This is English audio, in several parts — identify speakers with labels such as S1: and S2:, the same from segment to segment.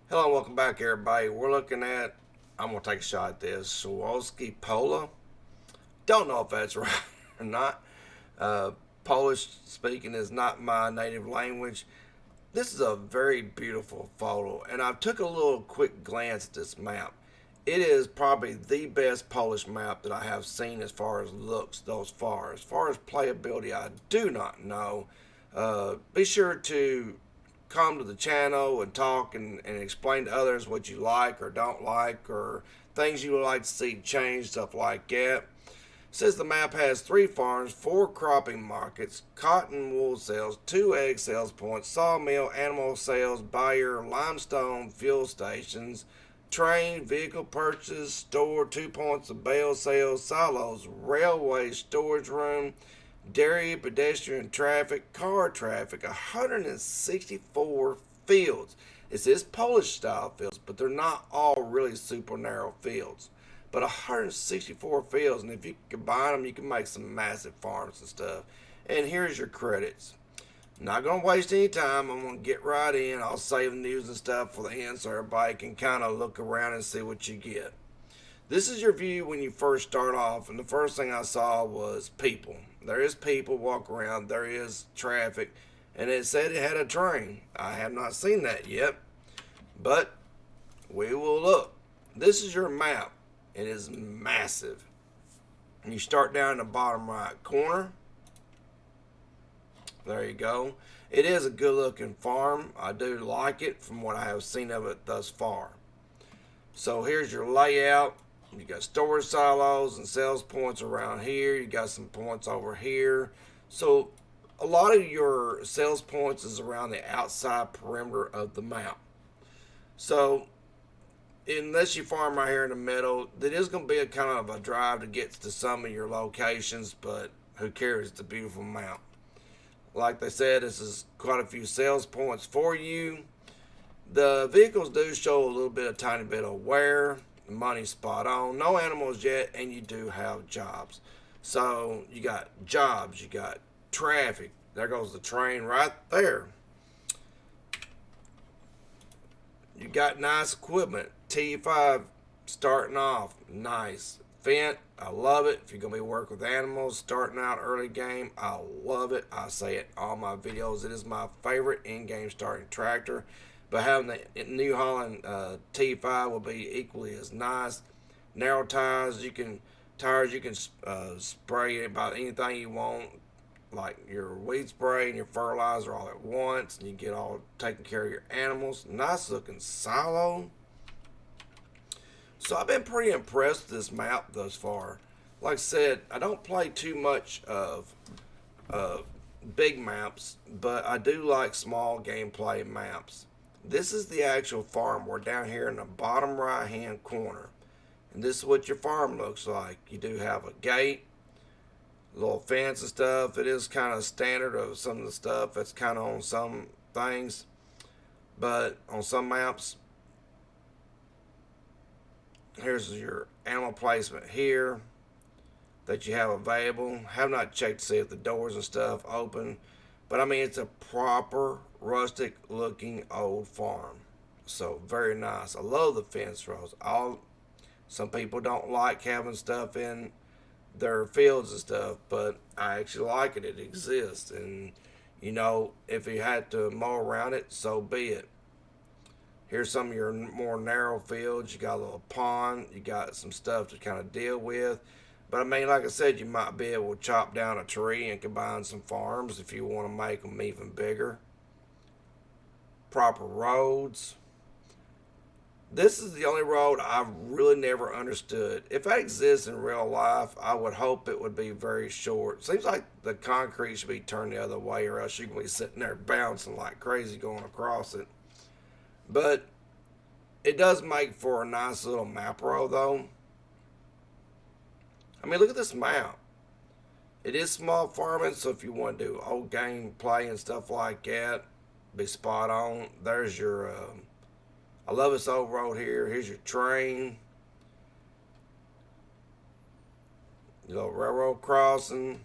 S1: Hello and welcome back, everybody. We're looking at, I'm going to take a shot at this, Swojskie Pola. Don't know if that's right or not. Uh, Polish speaking is not my native language. This is a very beautiful photo, and I took a little quick glance at this map. It is probably the best Polish map that I have seen as far as looks thus far. As far as playability, I do not know. Be sure to come to the channel and talk and explain to others what you like or don't like or things you would like to see change, stuff like that. Says the map has 3 farms, 4 cropping markets, cotton wool sales, 2 egg sales points, sawmill, animal sales, buyer, limestone fuel stations, train, vehicle purchase, store, 2 points of bale sales, silos, railway, storage room, dairy, pedestrian traffic, car traffic, 164 fields. It says Polish style fields, but they're not all really super narrow fields. But 164 fields, and if you combine them, you can make some massive farms and stuff. And here's your credits. Not going to waste any time. I'm going to get right in. I'll save the news and stuff for the end so everybody can kind of look around and see what you get. This is your view when you first start off, and the first thing I saw was people. There is people walk around, there is traffic, and it said it had a train. I have not seen that yet, but we will look. This is your map. It is massive. You start down in the bottom right corner. There you go. It is a good looking farm. I do like it from what I have seen of it thus far. So here's your layout. You got storage silos and sales points around here. You got some points over here. So a lot of your sales points is around the outside perimeter of the map. So unless you farm right here in the middle, it is going to be a kind of a drive to get to some of your locations, but who cares? It's a beautiful map. Like they said, this is quite a few sales points for you. The vehicles do show a little bit, a tiny bit of wear. The money's spot on. No animals yet, and you do have jobs. So you got jobs, you got traffic. There goes the train right there. You got nice equipment. T5 starting off, nice. Fent, I love it. If you're going to be working with animals, starting out early game, I love it. I say it in all my videos. It is my favorite in-game starting tractor. But having the New Holland T5 will be equally as nice. Narrow tires, you can spray about anything you want, like your weed spray and your fertilizer all at once, and you get all taking care of your animals. Nice looking silo. So I've been pretty impressed with this map thus far. Like I said, I don't play too much of big maps, but I do like small gameplay maps. This is the actual farm. We're down here in the bottom right hand corner. And this is what your farm looks like. You do have a gate, a little fence and stuff. It is kind of standard of some of the stuff that's kind of on some things. But on some maps, here's your animal placement here that you have available. Have not checked to see if the doors and stuff open. But I mean, it's a proper rustic looking old farm. So very nice. I love the fence rows. Some people don't like having stuff in their fields and stuff, but I actually like it. It exists, and if you had to mow around it, so be it. Here's some of your more narrow fields. You got a little pond. You got some stuff to kind of deal with. But I mean, like I said, you might be able to chop down a tree and combine some farms if you want to make them even bigger. Proper roads. This is the only road I've really never understood. If that exists in real life, I would hope it would be very short. Seems like the concrete should be turned the other way, or else you can be sitting there bouncing like crazy going across it. But it does make for a nice little map road, though. I mean, look at this map. It is small farming, so if you want to do old game play and stuff like that, be spot on. There's your, I love this old road here. Here's your train. Your little railroad crossing.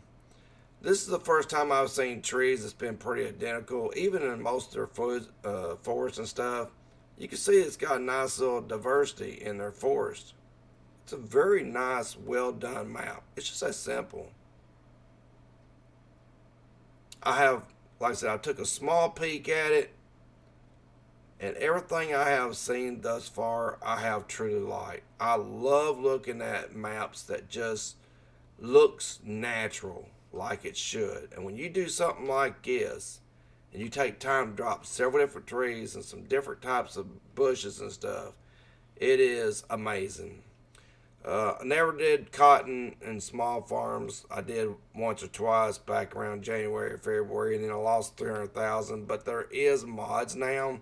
S1: This is the first time I've seen trees that's been pretty identical, even in most of their forests and stuff. You can see it's got a nice little diversity in their forest. It's a very nice, well done map. It's just that simple. I have, like I said, I took a small peek at it, and everything I have seen thus far, I have truly liked. I love looking at maps that just looks natural, like it should. And when you do something like this, and you take time to drop several different trees and some different types of bushes and stuff, it is amazing. I never did cotton in small farms. I did once or twice back around January or February, and then I lost 300,000. But there is mods now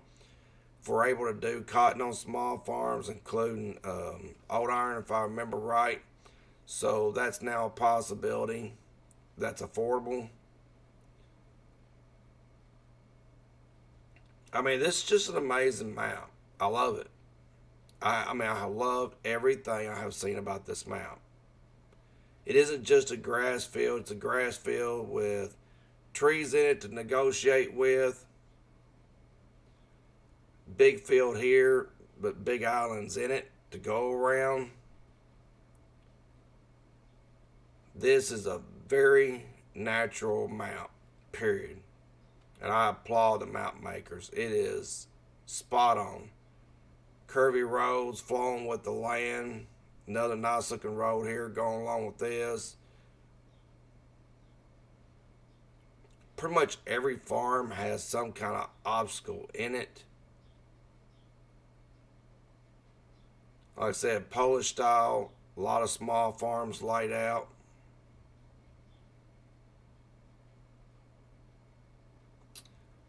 S1: for able to do cotton on small farms, including old iron, if I remember right. So that's now a possibility. That's affordable. I mean, this is just an amazing map. I love it. I mean, I have loved everything I have seen about this map. It isn't just a grass field, it's a grass field with trees in it to negotiate with. Big field here, but big islands in it to go around. This is a very natural map, period. And I applaud the map makers. It is spot on. Curvy roads flowing with the land. Another nice looking road here going along with this. Pretty much every farm has some kind of obstacle in it. Like I said, Polish style, a lot of small farms laid out.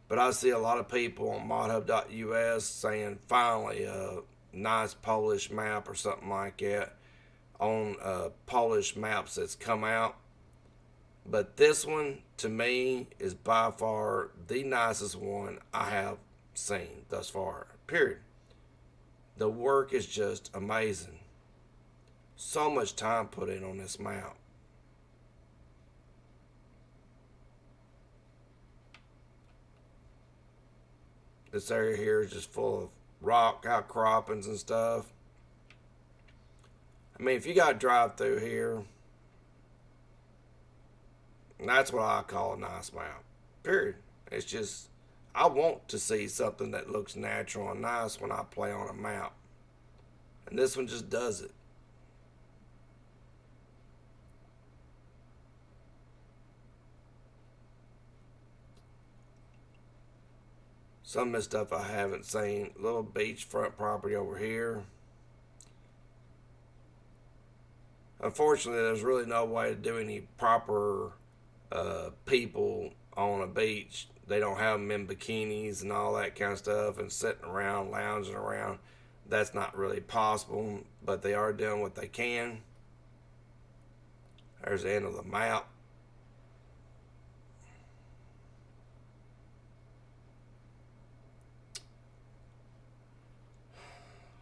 S1: But I see a lot of people on modhub.us saying finally a nice Polish map or something like that on Polish maps that's come out. But this one, to me, is by far the nicest one I have seen thus far. Period. The work is just amazing. So much time put in on this map. This area here is just full of rock outcroppings and stuff. I mean, if you got to drive through here, that's what I call a nice map. Period. It's just, I want to see something that looks natural and nice when I play on a map. And this one just does it. Some of this stuff I haven't seen. Little beachfront property over here. Unfortunately, there's really no way to do any proper people on a beach. They don't have them in bikinis and all that kind of stuff and sitting around, lounging around. That's not really possible, but they are doing what they can. There's the end of the map.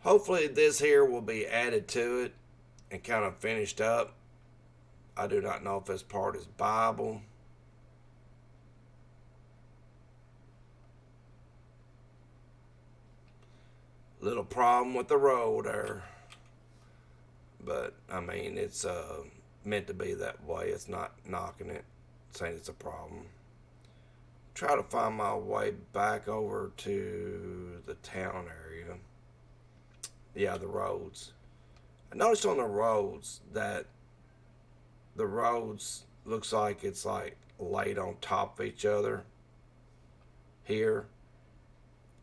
S1: Hopefully this here will be added to it and kind of finished up. I do not know if this part is Bible. Little problem with the road there. But, I mean, it's meant to be that way. It's not knocking it, saying it's a problem. Try to find my way back over to the town area. Yeah, the roads. I noticed on the roads that the roads looks like it's like laid on top of each other here.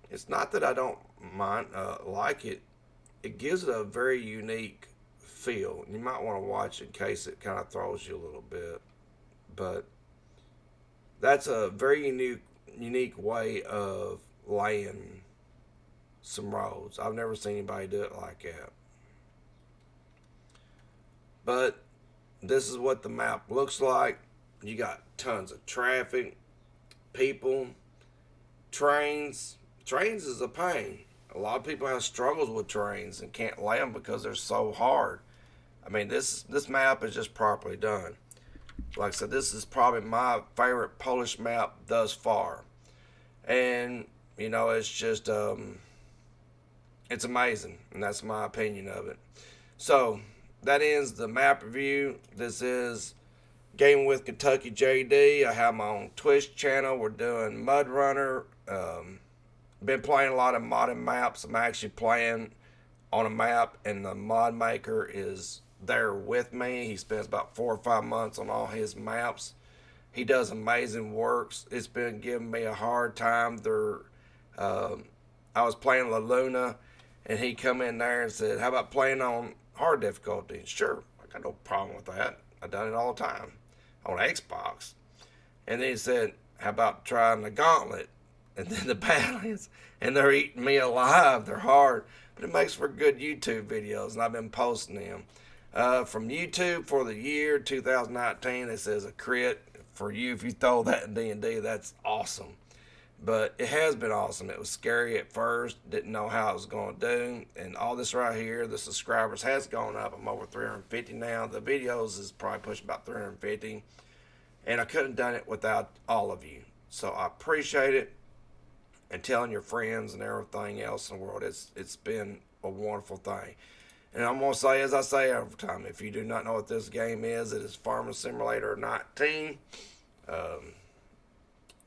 S1: It's not that I don't mind like it. It gives it a very unique feel. You might want to watch it in case it kind of throws you a little bit. But that's a very unique way of laying some roads. I've never seen anybody do it like that. But this is what the map looks like. You got tons of traffic, people, trains. Trains is a pain. A lot of people have struggles with trains and can't lay them because they're so hard. I mean, this map is just properly done. Like I said, this is probably my favorite Polish map thus far. And, you know, it's just, It's amazing, and that's my opinion of it. So that ends the map review. This is Gaming with Kentucky JD. I have my own Twitch channel. We're doing Mud Runner. Been playing a lot of modded maps. I'm actually playing on a map, and the mod maker is there with me. He spends about 4 or 5 months on all his maps. He does amazing works. It's been giving me a hard time. I was playing La Luna, and he come in there and said, "How about playing on hard difficulty?" Sure, I got no problem with that. I done it all the time on Xbox. And then he said, "How about trying the gauntlet?" And then the battles, and they're eating me alive. They're hard, but it makes for good YouTube videos, and I've been posting them. From YouTube for the year 2019, it says a crit for you if you throw that in D&D. That's awesome. But it has been awesome. It was scary at first. Didn't know how it was going to do. And all this right here, the subscribers has gone up. I'm over 350 now. The videos is probably pushing about 350. And I couldn't have done it without all of you. So I appreciate it. And telling your friends and everything else in the world. It's been a wonderful thing. And I'm going to say, as I say every time, if you do not know what this game is, it is Farming Simulator 19.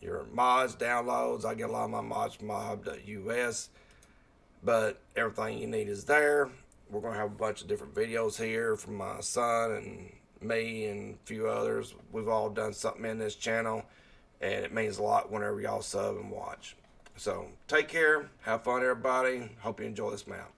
S1: Your mods, downloads. I get a lot of my mods from myhub.us. But everything you need is there. We're going to have a bunch of different videos here from my son and me and a few others. We've all done something in this channel. And it means a lot whenever y'all sub and watch. So take care. Have fun, everybody. Hope you enjoy this map.